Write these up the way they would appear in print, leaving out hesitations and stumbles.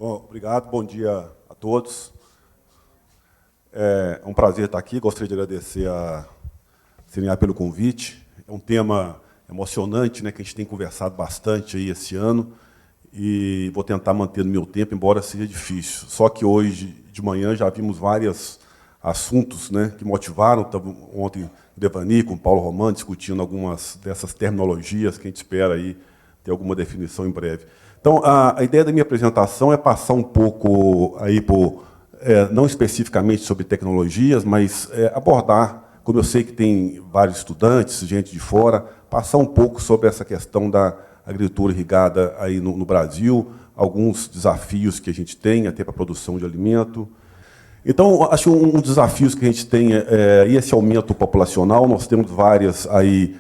Bom, obrigado, bom dia a todos. É um prazer estar aqui, gostaria de agradecer a CNA pelo convite. É um tema emocionante, né, que a gente tem conversado bastante aí esse ano, e vou tentar manter no meu tempo, embora seja difícil. Só que hoje de manhã já vimos vários assuntos, né, que motivaram. Estava ontem o Devani com o Paulo Romano discutindo algumas dessas terminologias que a gente espera aí ter alguma definição em breve. Então, a ideia da minha apresentação é passar um pouco aí por, não especificamente sobre tecnologias, mas abordar, como eu sei que tem vários estudantes, gente de fora, passar um pouco sobre essa questão da agricultura irrigada aí no Brasil, alguns desafios que a gente tem até para a produção de alimento. Então, acho que um dos desafios que a gente tem é esse aumento populacional. Nós temos várias aí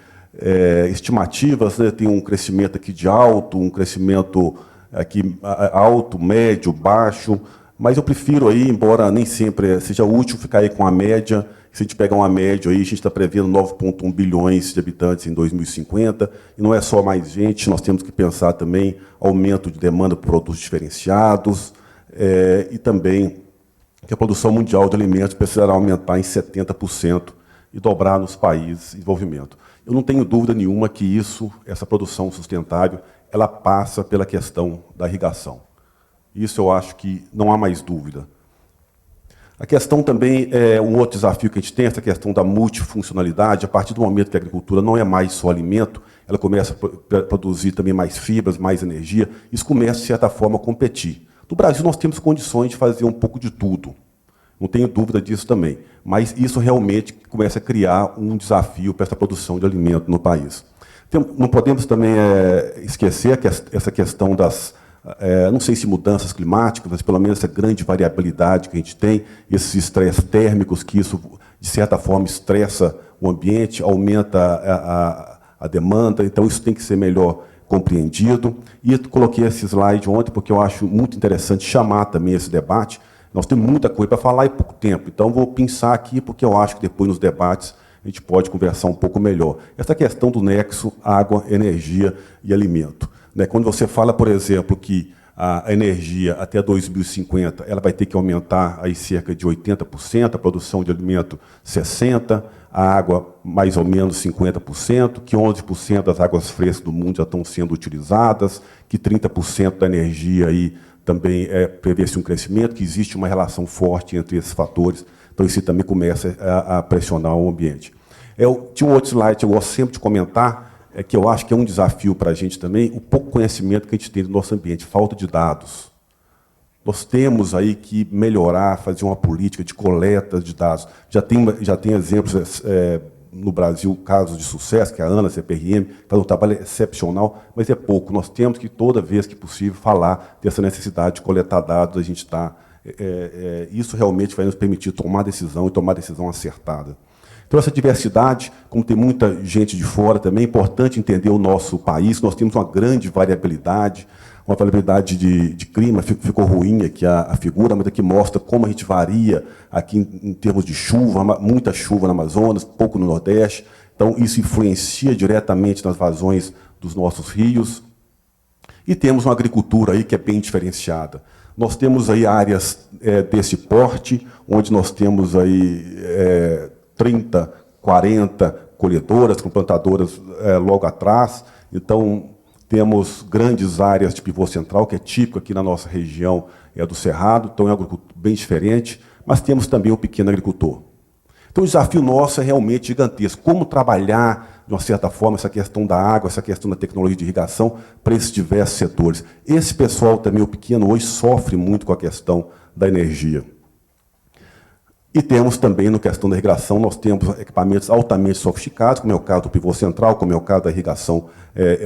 estimativas, né? Tem um crescimento aqui de alto, um crescimento aqui alto, médio, baixo, mas eu prefiro aí, embora nem sempre seja útil, ficar aí com a média. Se a gente pegar uma média aí, a gente está prevendo 9,1 bilhões de habitantes em 2050, e não é só mais gente, nós temos que pensar também aumento de demanda por produtos diferenciados, e também que a produção mundial de alimentos precisará aumentar em 70% e dobrar nos países em desenvolvimento. Eu não tenho dúvida nenhuma que isso, essa produção sustentável, ela passa pela questão da irrigação. Isso eu acho que não há mais dúvida. A questão também, um outro desafio que a gente tem, essa questão da multifuncionalidade. A partir do momento que a agricultura não é mais só alimento, ela começa a produzir também mais fibras, mais energia, isso começa, de certa forma, a competir. No Brasil, nós temos condições de fazer um pouco de tudo. Não tenho dúvida disso também. Mas isso realmente começa a criar um desafio para essa produção de alimento no país. Não podemos também esquecer que essa questão das, não sei se mudanças climáticas, mas pelo menos essa grande variabilidade que a gente tem, esses estresses térmicos, que isso, de certa forma, estressa o ambiente, aumenta a demanda. Então, isso tem que ser melhor compreendido. E eu coloquei esse slide ontem porque eu acho muito interessante chamar também esse debate. Nós temos muita coisa para falar e pouco tempo, então vou pensar aqui, porque eu acho que depois, nos debates, a gente pode conversar um pouco melhor. Essa questão do nexo água, energia e alimento. Né? Quando você fala, por exemplo, que a energia até 2050 ela vai ter que aumentar aí cerca de 80%, a produção de alimento 60%, a água mais ou menos 50%, que 11% das águas frescas do mundo já estão sendo utilizadas, que 30% da energia aí também prevê-se um crescimento, que existe uma relação forte entre esses fatores. Então, isso também começa a pressionar o ambiente. Tinha um outro slide que eu gosto sempre de comentar, que eu acho que é um desafio para a gente também, o pouco conhecimento que a gente tem do nosso ambiente, falta de dados. Nós temos aí que melhorar, fazer uma política de coleta de dados. Já tem exemplos no Brasil, casos de sucesso, que a ANA, a CPRM, faz um trabalho excepcional, mas é pouco. Nós temos que, toda vez que possível, falar dessa necessidade de coletar dados. A gente está... isso realmente vai nos permitir tomar decisão e tomar decisão acertada. Então, essa diversidade, como tem muita gente de fora também, é importante entender o nosso país. Nós temos uma grande variabilidade, de clima. Ficou ruim aqui a figura, mas aqui mostra como a gente varia aqui em termos de chuva, muita chuva no Amazonas, pouco no Nordeste. Então, isso influencia diretamente nas vazões dos nossos rios. E temos uma agricultura aí que é bem diferenciada. Nós temos aí áreas desse porte, onde nós temos aí 30, 40 colhedoras, com plantadoras logo atrás. Então, temos grandes áreas de pivô central, que é típico aqui na nossa região do Cerrado, então é um agricultor bem diferente, mas temos também o pequeno agricultor. Então, o desafio nosso é realmente gigantesco. Como trabalhar, de uma certa forma, essa questão da água, essa questão da tecnologia de irrigação para esses diversos setores. Esse pessoal também, o pequeno, hoje sofre muito com a questão da energia. E temos também, na questão da irrigação, nós temos equipamentos altamente sofisticados, como é o caso do pivô central, como é o caso da irrigação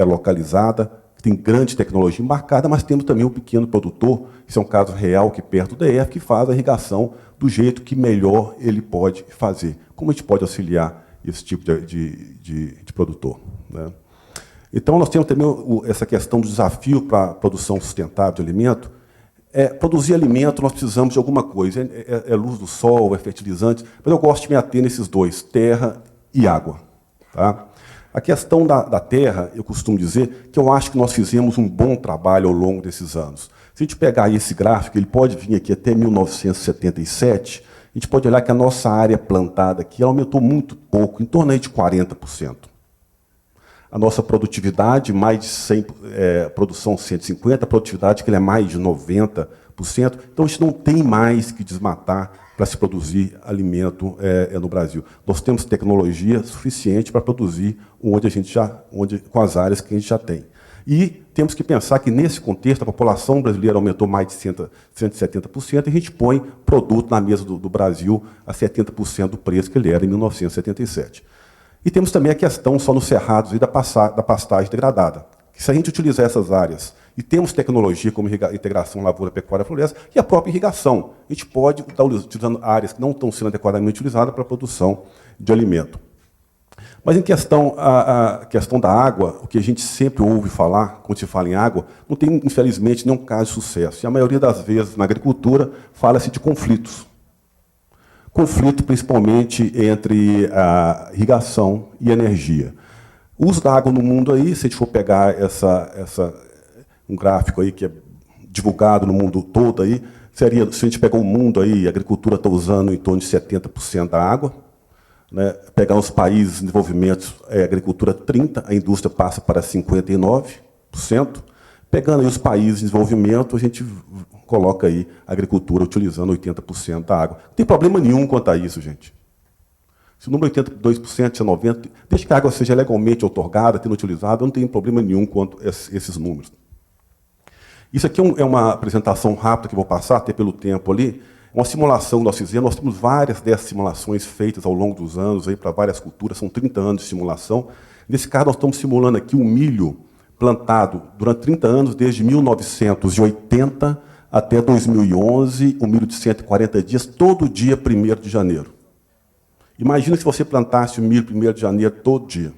localizada, que tem grande tecnologia embarcada, mas temos também o pequeno produtor, isso é um caso real aqui perto do DF, que faz a irrigação do jeito que melhor ele pode fazer. Como a gente pode auxiliar esse tipo de produtor, né? Então, nós temos também essa questão do desafio para a produção sustentável de alimento. Produzir alimento, nós precisamos de alguma coisa. É luz do sol, é fertilizante, mas eu gosto de me ater nesses dois, terra e água. Tá? A questão da terra, eu costumo dizer que eu acho que nós fizemos um bom trabalho ao longo desses anos. Se a gente pegar esse gráfico, ele pode vir aqui até 1977, a gente pode olhar que a nossa área plantada aqui ela aumentou muito pouco, em torno aí de 40%. A nossa produtividade, mais de 100, produção 150, a produtividade que ele é mais de 90%. Então, a gente não tem mais que desmatar para se produzir alimento no Brasil. Nós temos tecnologia suficiente para produzir com as áreas que a gente já tem. E temos que pensar que, nesse contexto, a população brasileira aumentou mais de 170%, e a gente põe produto na mesa do Brasil a 70% do preço que ele era em 1977. E temos também a questão, só nos cerrados, aí, da pastagem degradada. Que, se a gente utilizar essas áreas, e temos tecnologia como integração lavoura-pecuária-floresta, e a própria irrigação, a gente pode estar utilizando áreas que não estão sendo adequadamente utilizadas para a produção de alimento. Mas em questão, a questão da água, o que a gente sempre ouve falar, quando se fala em água, não tem, infelizmente, nenhum caso de sucesso. E a maioria das vezes, na agricultura, fala-se de conflitos. Conflito, principalmente, entre a irrigação e a energia. O uso da água no mundo, aí, se a gente for pegar um gráfico aí que é divulgado no mundo todo, aí, seria, se a gente pegar o mundo, aí, a agricultura está usando em torno de 70% da água. Né, pegar os países em desenvolvimento, a agricultura 30%, a indústria passa para 59%. Pegando aí os países em desenvolvimento, a gente coloca aí a agricultura utilizando 80% da água. Não tem problema nenhum quanto a isso, gente. Se o número 82%, se é 90%, desde que a água seja legalmente outorgada, tendo utilizada, não tem problema nenhum quanto a esses números. Isso aqui é uma apresentação rápida que eu vou passar, até pelo tempo ali. Uma simulação que nós fizemos, nós temos várias dessas simulações feitas ao longo dos anos para várias culturas, são 30 anos de simulação. Nesse caso, nós estamos simulando aqui um milho plantado durante 30 anos, desde 1980 até 2011, um milho de 140 dias, todo dia 1º de janeiro. Imagina se você plantasse o milho 1º de janeiro todo dia.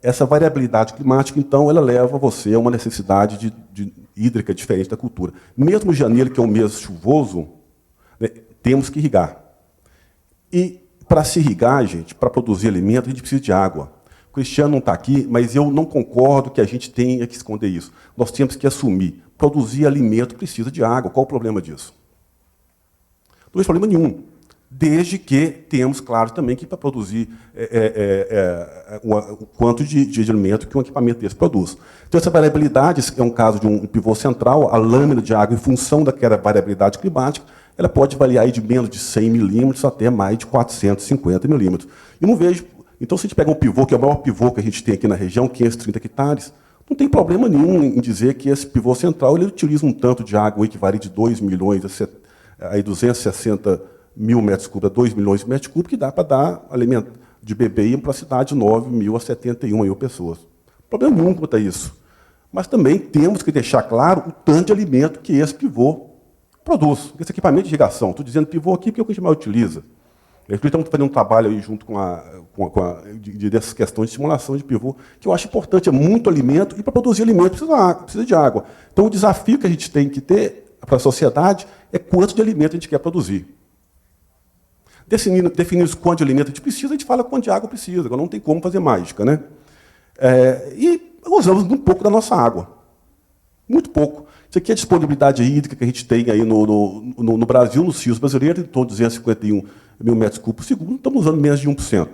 Essa variabilidade climática, então, ela leva você a uma necessidade de hídrica diferente da cultura. Mesmo janeiro, que é um mês chuvoso, temos que irrigar. E, para se irrigar, gente, para produzir alimento, a gente precisa de água. O Cristiano não está aqui, mas eu não concordo que a gente tenha que esconder isso. Nós temos que assumir. Produzir alimento precisa de água. Qual o problema disso? Não tem problema nenhum. Desde que temos, claro, também que para produzir o quanto de alimento que um equipamento desse produz. Então, essa variabilidade é um caso de um pivô central, a lâmina de água, em função daquela variabilidade climática, ela pode variar aí de menos de 100 milímetros até mais de 450 milímetros. E não vejo. Então, se a gente pega um pivô, que é o maior pivô que a gente tem aqui na região, 530 hectares, não tem problema nenhum em dizer que esse pivô central ele utiliza um tanto de água aí que varia de 2 milhões a 260 mil metros cúbicos a 2 milhões de metros cúbicos, que dá para dar alimento de bebê para a cidade de 9 mil a 71 mil pessoas. Problema nenhum quanto a isso. Mas também temos que deixar claro o tanto de alimento que esse pivô produz. Esse equipamento de irrigação, estou dizendo pivô aqui porque é o que a gente mais utiliza. Estamos fazendo um trabalho aí junto dessas questões de simulação de pivô, que eu acho importante, é muito alimento, e para produzir alimento precisa de água. Então, o desafio que a gente tem que ter para a sociedade é quanto de alimento a gente quer produzir. Definir quanto de alimento a gente precisa, a gente fala quanto de água precisa, agora não tem como fazer mágica, né? E usamos muito pouco da nossa água. Muito pouco. Isso aqui é a disponibilidade hídrica que a gente tem aí no Brasil, nos rios brasileiros, em torno de 251 mil metros cúbicos por segundo, estamos usando menos de 1%.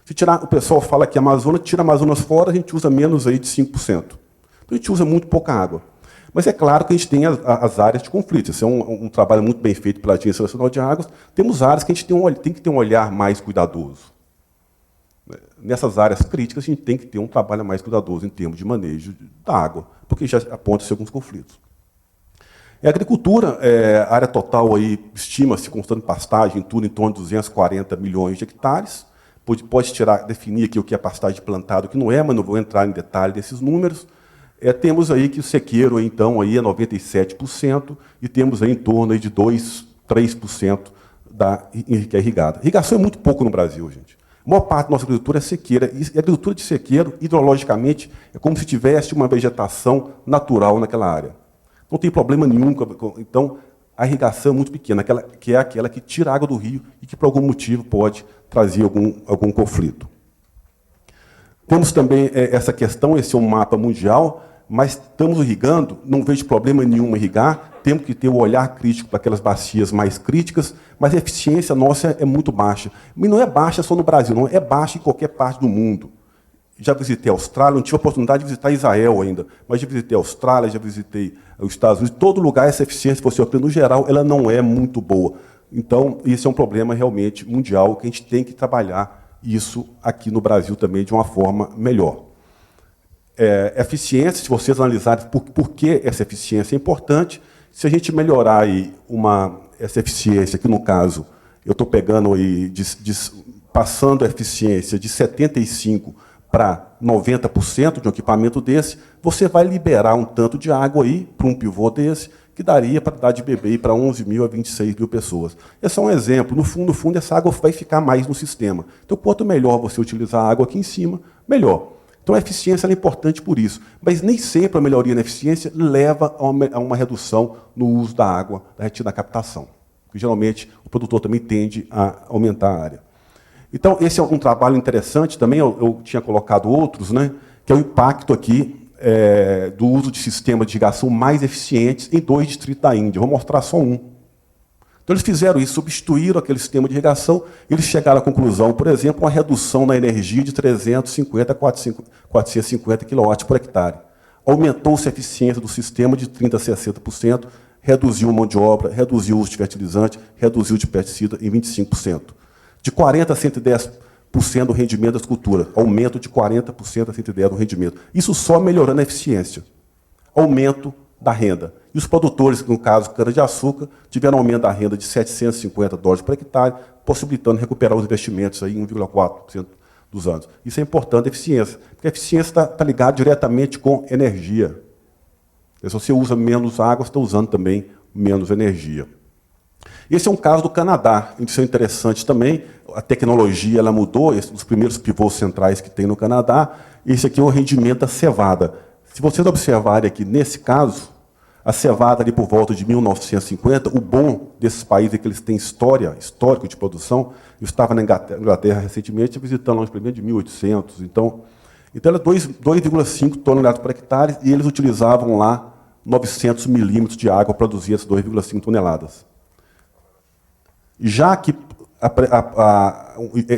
Se tirar, o pessoal fala que a Amazônia, tira a Amazonas fora, a gente usa menos aí de 5%. Então, a gente usa muito pouca água. Mas é claro que a gente tem as áreas de conflito. Esse é um trabalho muito bem feito pela Agência Nacional de Águas. Temos áreas que a gente tem que ter um olhar mais cuidadoso. Nessas áreas críticas, a gente tem que ter um trabalho mais cuidadoso em termos de manejo da água, porque já aponta-se alguns conflitos. A agricultura, a área total aí estima-se, constando pastagem, tudo em torno de 240 milhões de hectares. Pode definir aqui o que é pastagem plantada, o que não é, mas não vou entrar em detalhe desses números. Temos aí que o sequeiro, então, aí é 97%, e temos aí em torno aí de 3% que é irrigada. Irrigação é muito pouco no Brasil, gente. A maior parte da nossa agricultura é sequeira. E a agricultura de sequeiro, hidrologicamente, é como se tivesse uma vegetação natural naquela área. Não tem problema nenhum. Então, a irrigação é muito pequena, que é aquela que tira a água do rio e que, por algum motivo, pode trazer algum conflito. Temos também essa questão, esse é um mapa mundial. mas estamos irrigando, não vejo problema nenhum em irrigar, temos que ter o olhar crítico para aquelas bacias mais críticas, mas a eficiência nossa é muito baixa. E não é baixa só no Brasil, não, é baixa em qualquer parte do mundo. Já visitei a Austrália, não tive a oportunidade de visitar Israel ainda, mas já visitei a Austrália, já visitei os Estados Unidos. Todo lugar, essa eficiência, se você obter no geral, ela não é muito boa. Então, esse é um problema realmente mundial, que a gente tem que trabalhar isso aqui no Brasil também de uma forma melhor. Eficiência, se vocês analisarem por que essa eficiência é importante, se a gente melhorar aí essa eficiência, que no caso, eu estou pegando aí, passando a eficiência de 75% para 90% de um equipamento desse, você vai liberar um tanto de água aí para um pivô desse, que daria para dar de beber para 11 mil a 26 mil pessoas. Esse é um exemplo. No fundo, essa água vai ficar mais no sistema. Então, quanto melhor você utilizar a água aqui em cima, melhor. Então, a eficiência é importante por isso. Mas nem sempre a melhoria na eficiência leva a uma redução no uso da água, da retina da captação. Porque, geralmente, o produtor também tende a aumentar a área. Então, esse é um trabalho interessante também, eu tinha colocado outros, né, que é o impacto aqui do uso de sistemas de irrigação mais eficientes em 2 distritos da Índia. Vou mostrar só um. Então, eles fizeram isso, substituíram aquele sistema de irrigação, e eles chegaram à conclusão, por exemplo, uma redução na energia de 350 a 450 kW por hectare. Aumentou-se a eficiência do sistema de 30% a 60%, reduziu a mão de obra, reduziu o uso de fertilizante, reduziu o de pesticida em 25%. De 40% a 110% do rendimento das culturas. Aumento de 40% a 110% do rendimento. Isso só melhorando a eficiência. Aumento da renda. E os produtores, no caso cana-de-açúcar, tiveram um aumento da renda de $750 por hectare, possibilitando recuperar os investimentos aí em 1,4% dos anos. Isso é importante, a eficiência. Porque a eficiência está ligada diretamente com energia. Se você usa menos água, você está usando também menos energia. Esse é um caso do Canadá, isso é interessante também, a tecnologia ela mudou, esse é um dos primeiros pivôs centrais que tem no Canadá, esse aqui é o rendimento da cevada. Se vocês observarem aqui, nesse caso, a cevada ali por volta de 1950, o bom desses países é que eles têm histórico de produção. Eu estava na Inglaterra recentemente, visitando lá uns primeiros de 1800, então ela é 2,5 toneladas por hectare, e eles utilizavam lá 900 milímetros de água para produzir essas 2,5 toneladas. Já que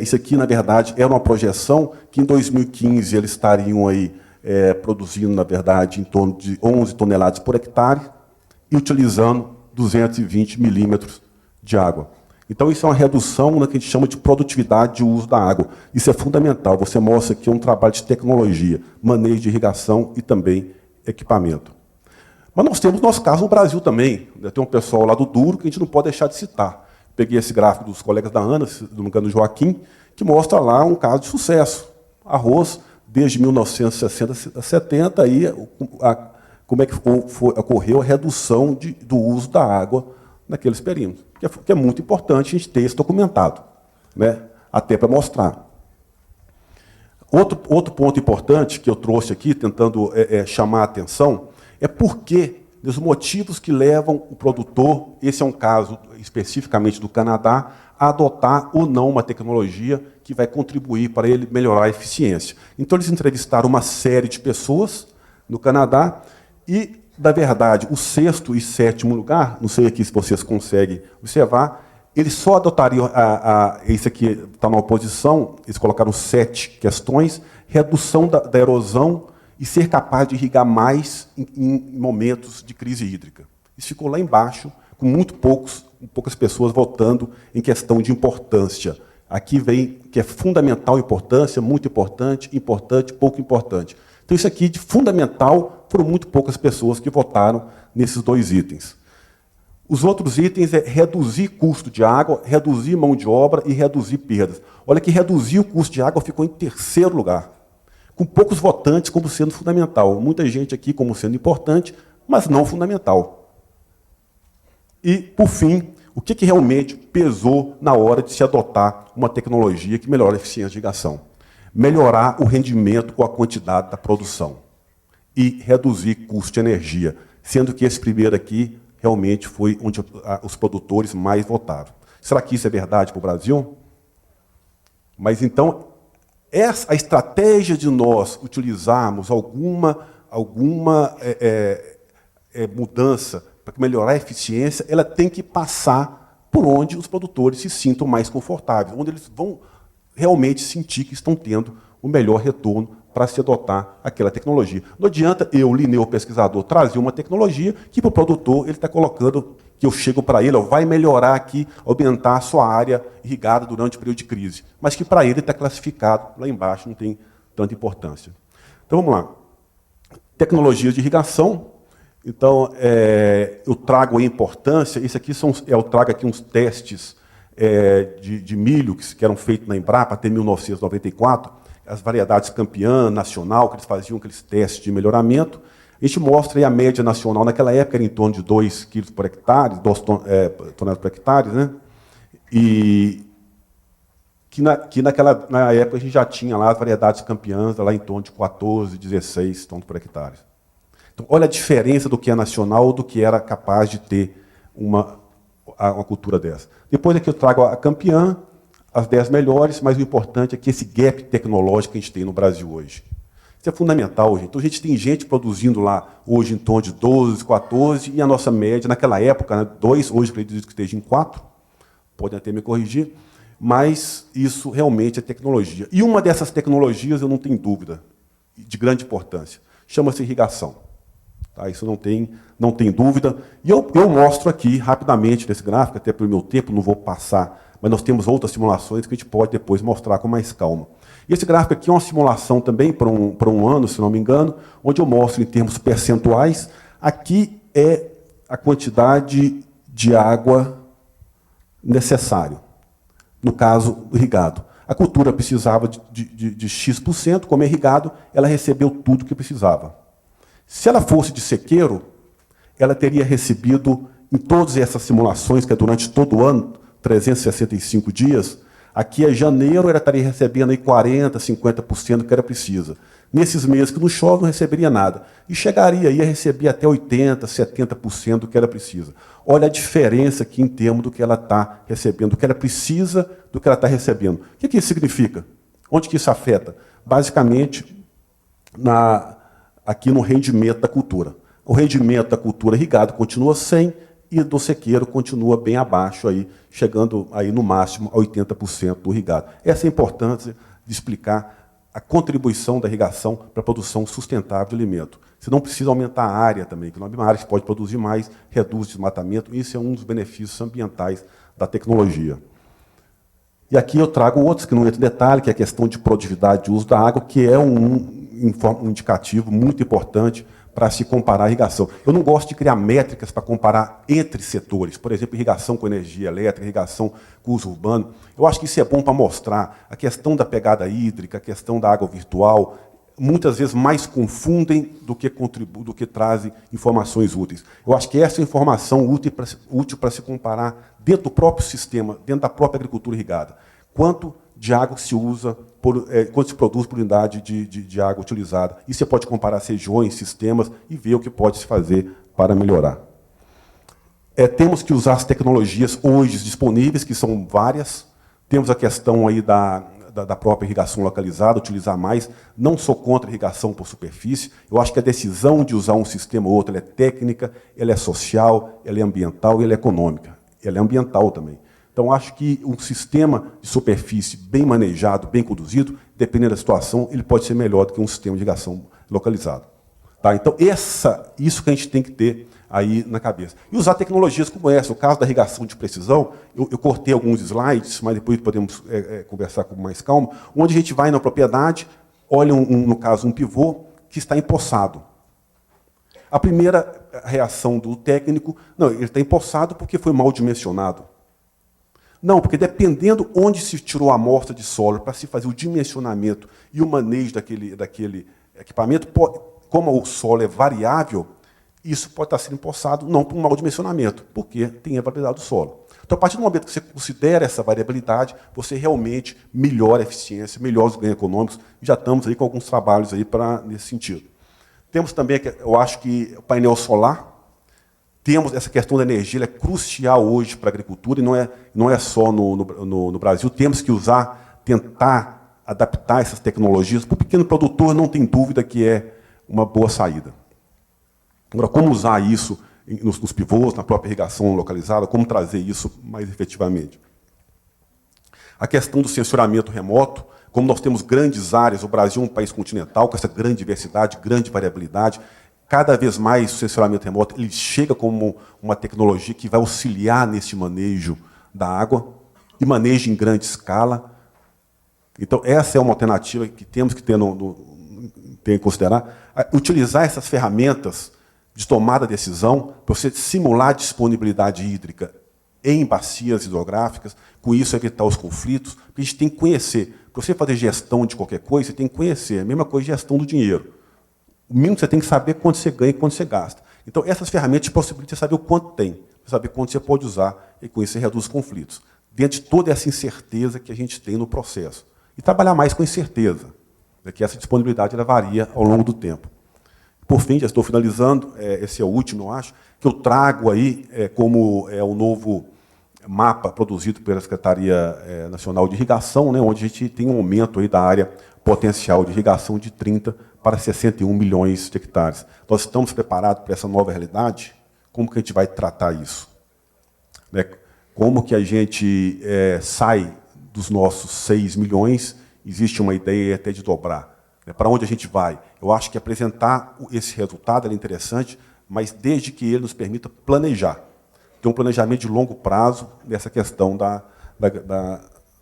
isso aqui, na verdade, era uma projeção que em 2015 eles estariam aí, produzindo, na verdade, em torno de 11 toneladas por hectare e utilizando 220 milímetros de água. Então, isso é uma redução que a gente chama de produtividade de uso da água. Isso é fundamental. Você mostra aqui um trabalho de tecnologia, manejo de irrigação e também equipamento. Mas nós temos nosso caso no Brasil também. Tem um pessoal lá do Duro que a gente não pode deixar de citar. Peguei esse gráfico dos colegas da Ana, se não me engano, do Joaquim, que mostra lá um caso de sucesso. Arroz, desde 1960 a 70, aí, como é que ocorreu a redução do uso da água naqueles perímetros. Que é muito importante a gente ter isso documentado, né? Até para mostrar. Outro ponto importante que eu trouxe aqui, tentando chamar a atenção, é porque os motivos que levam o produtor, esse é um caso especificamente do Canadá, a adotar ou não uma tecnologia que vai contribuir para ele melhorar a eficiência. Então, eles entrevistaram uma série de pessoas no Canadá e, na verdade, o 6º e 7º lugar, não sei aqui se vocês conseguem observar, eles só adotariam, esse aqui está na oposição, eles colocaram 7 questões, redução da erosão e ser capaz de irrigar mais em momentos de crise hídrica. Isso ficou lá embaixo, com poucas pessoas votando em questão de importância. Aqui vem que é fundamental importância, muito importante, importante, pouco importante. Então, isso aqui de fundamental foram muito poucas pessoas que votaram nesses 2 itens. Os outros itens é reduzir custo de água, reduzir mão de obra e reduzir perdas. Olha que reduzir o custo de água ficou em 3º lugar, com poucos votantes como sendo fundamental. Muita gente aqui como sendo importante, mas não fundamental. E, por fim, o que realmente pesou na hora de se adotar uma tecnologia que melhora a eficiência de irrigação? Melhorar o rendimento com a quantidade da produção e reduzir custo de energia, sendo que esse primeiro aqui realmente foi onde os produtores mais votaram. Será que isso é verdade para o Brasil? Mas, então, a estratégia de nós utilizarmos alguma mudança para melhorar a eficiência, ela tem que passar por onde os produtores se sintam mais confortáveis, onde eles vão realmente sentir que estão tendo o melhor retorno para se adotar aquela tecnologia. Não adianta eu, Linneu, pesquisador, trazer uma tecnologia que para o produtor ele está colocando, que eu chego para ele, ó, vai melhorar aqui, aumentar a sua área irrigada durante o período de crise, mas que para ele está classificado lá embaixo, não tem tanta importância. Então, vamos lá. Tecnologias de irrigação. Então, eu trago a importância, eu trago aqui uns testes de milho que eram feitos na Embrapa até 1994, as variedades campeã, nacional, que eles faziam aqueles testes de melhoramento. A gente mostra aí a média nacional, naquela época era em torno de 2 quilos por hectare, 2 toneladas por hectare, né? E na época a gente já tinha lá as variedades campeãs, lá em torno de 14, 16 tons por hectare. Então, olha a diferença do que é nacional do que era capaz de ter uma cultura dessa. Depois aqui eu trago a campeã, as 10 melhores, mas o importante é que esse gap tecnológico que a gente tem no Brasil hoje. Isso é fundamental, gente. Então, a gente tem gente produzindo lá hoje em torno de 12, 14, e a nossa média, naquela época, né, 2, hoje acredito que esteja em 4, podem até me corrigir, mas isso realmente é tecnologia. E uma dessas tecnologias, eu não tenho dúvida, de grande importância, chama-se irrigação. Tá? Isso não tem dúvida. E eu mostro aqui, rapidamente, nesse gráfico, até pelo meu tempo, não vou passar, mas nós temos outras simulações que a gente pode depois mostrar com mais calma. E esse gráfico aqui é uma simulação também para um ano, se não me engano, onde eu mostro em termos percentuais. Aqui é a quantidade de água necessária, no caso, irrigado. A cultura precisava de X%, como é irrigado, ela recebeu tudo que precisava. Se ela fosse de sequeiro, ela teria recebido, em todas essas simulações, que é durante todo o ano, 365 dias, aqui é janeiro, ela estaria recebendo aí 40%, 50% do que era precisa. Nesses meses que não chove, não receberia nada. E chegaria aí a receber até 80%, 70% do que ela precisa. Olha a diferença aqui em termos do que ela está recebendo, do que ela precisa, do que ela está recebendo. O que isso significa? Onde que isso afeta? Basicamente, aqui no rendimento da cultura. O rendimento da cultura irrigada continua 100%, e do sequeiro continua bem abaixo, aí, chegando aí no máximo a 80% do irrigado. Essa é a importância de explicar a contribuição da irrigação para a produção sustentável de alimento. Você não precisa aumentar a área também, que uma área que pode produzir mais, reduz o desmatamento, e isso é um dos benefícios ambientais da tecnologia. E aqui eu trago outros que não entram em detalhe, que é a questão de produtividade de uso da água, que é um indicativo muito importante para se comparar a irrigação. Eu não gosto de criar métricas para comparar entre setores, por exemplo, irrigação com energia elétrica, irrigação com uso urbano. Eu acho que isso é bom para mostrar a questão da pegada hídrica, a questão da água virtual, muitas vezes mais confundem do que trazem informações úteis. Eu acho que essa é a informação útil para se comparar dentro do próprio sistema, dentro da própria agricultura irrigada. Quanto de água se usa, quanto se produz por unidade de água utilizada. E você pode comparar as regiões, sistemas, e ver o que pode se fazer para melhorar. Temos que usar as tecnologias hoje disponíveis, que são várias. Temos a questão aí da própria irrigação localizada, utilizar mais. Não sou contra a irrigação por superfície. Eu acho que a decisão de usar um sistema ou outro ela é técnica, ela é social, ela é ambiental e ela é econômica. Ela é ambiental também. Então, acho que um sistema de superfície bem manejado, bem conduzido, dependendo da situação, ele pode ser melhor do que um sistema de irrigação localizado. Tá? Então, isso que a gente tem que ter aí na cabeça. E usar tecnologias como essa. O caso da irrigação de precisão, eu cortei alguns slides, mas depois podemos conversar com mais calma, onde a gente vai na propriedade, olha, no caso, um pivô que está empoçado. A primeira reação do técnico, não, ele está empoçado porque foi mal dimensionado. Não, porque dependendo onde se tirou a amostra de solo para se fazer o dimensionamento e o manejo daquele equipamento, como o solo é variável, isso pode estar sendo empoçado não por um mau dimensionamento, porque tem a variabilidade do solo. Então, a partir do momento que você considera essa variabilidade, você realmente melhora a eficiência, melhora os ganhos econômicos, e já estamos aí com alguns trabalhos aí nesse sentido. Temos também, eu acho que o painel solar. Temos essa questão da energia, ela é crucial hoje para a agricultura, e não é só no Brasil. Temos que tentar adaptar essas tecnologias. Para o pequeno produtor, não tem dúvida que é uma boa saída. Agora, como usar isso nos pivôs, na própria irrigação localizada, como trazer isso mais efetivamente? A questão do sensoramento remoto, como nós temos grandes áreas, o Brasil é um país continental, com essa grande diversidade, grande variabilidade, cada vez mais o sensoramento remoto ele chega como uma tecnologia que vai auxiliar nesse manejo da água, e manejo em grande escala. Então, essa é uma alternativa que temos que ter em considerar. Utilizar essas ferramentas de tomada de decisão para você simular a disponibilidade hídrica em bacias hidrográficas, com isso evitar os conflitos, porque a gente tem que conhecer. Para você fazer gestão de qualquer coisa, você tem que conhecer. A mesma coisa de gestão do dinheiro. O mínimo você tem que saber quanto você ganha e quanto você gasta. Então, essas ferramentas possibilitam você saber o quanto tem, saber quanto você pode usar, e com isso você reduz os conflitos. Dentro de toda essa incerteza que a gente tem no processo. E trabalhar mais com incerteza, que essa disponibilidade ela varia ao longo do tempo. Por fim, já estou finalizando, esse é o último, eu acho, que eu trago aí como o novo mapa produzido pela Secretaria Nacional de Irrigação, né, onde a gente tem um aumento aí da área potencial de irrigação de 30 para 61 milhões de hectares. Nós estamos preparados para essa nova realidade? Como que a gente vai tratar isso? Né? Como que a gente sai dos nossos 6 milhões? Existe uma ideia até de dobrar. Para onde a gente vai? Eu acho que apresentar esse resultado é interessante, mas desde que ele nos permita planejar. Ter um planejamento de longo prazo nessa questão da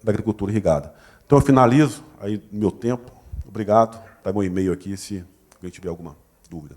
agricultura irrigada. Então, eu finalizo aí meu tempo. Obrigado. Está meu e-mail aqui, se alguém tiver alguma dúvida.